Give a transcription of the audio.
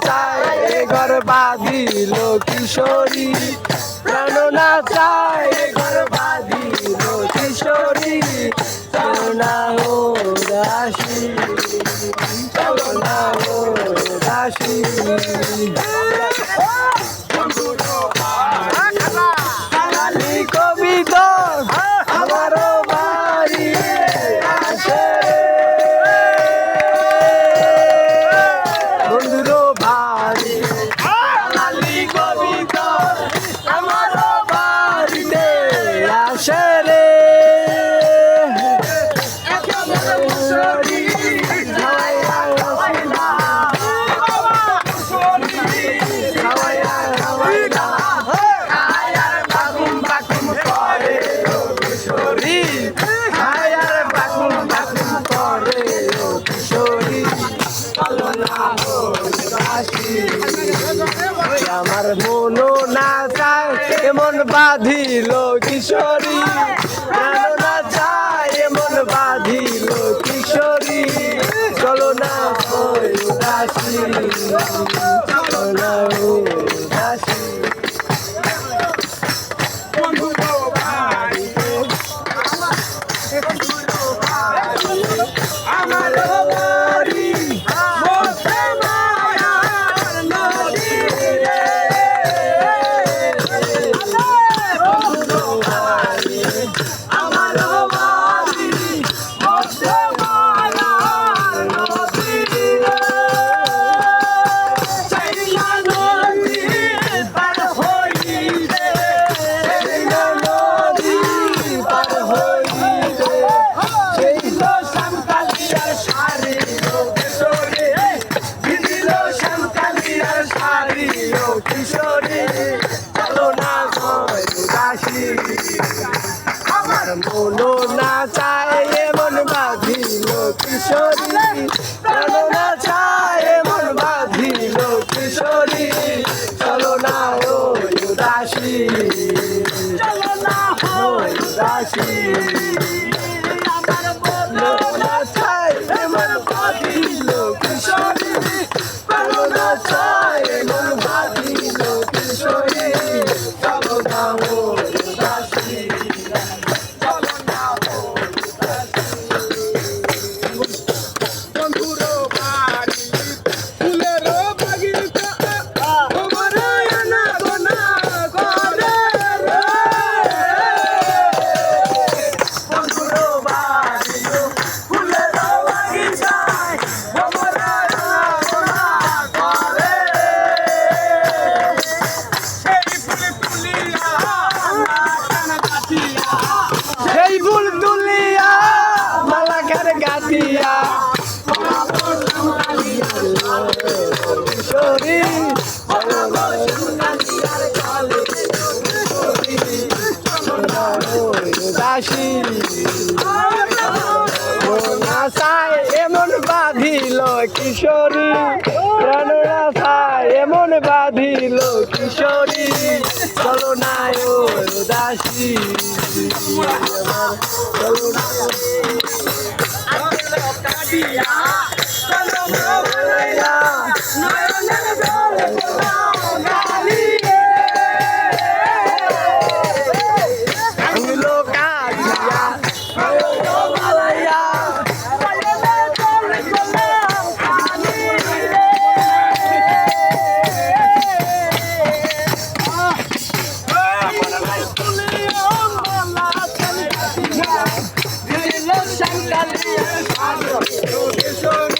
চায় ঘর বাঁধিল কিশোরী প্রাণ না চায় ঘর বাঁধিল কিশোরী চলো না ও দাসী চলো না ও দাসী কবিতা আমারও বাড়ি আসে বন্ধুরও বাড়ি কবিতা আমারও বাড়িতে আসে রে আমার মনো না চায় এমন বাঁধিল কিশোরী প্রাণ না চায় এমন বাঁধিল কিশোরী চলো না দাসী চলো না দাসী আমার বাড়ি কিশোরী চলো না দাসী আমার মনো না চায় এমন বাঁধিল কিশোরী চলো না চায় এমন বাঁধিল কিশোরী চলো না ও দাসী চলো না ও দাসী আমার মনো না চায় এমন বাঁধিল কিশোরী চলো না চায় এমন বাঁধিল কিশোরী চলো না ও দাসী চলো না ও বন্ধুরো বাড়ি ফুলের বাগিচা তোমার আনা গোনা করে বন্ধুরো বাড়ি ফুলের বাগিচা তোমার আনা গোনা করে সেই ফুল তুলিয়া মালা করে গাতিয়া কিশোরী দাসী চায় এমন বাঁধিল কিশোরী প্রাণ চায় এমন বাঁধিল কিশোরী চলো না ও দাসী চলো না Kiশোরী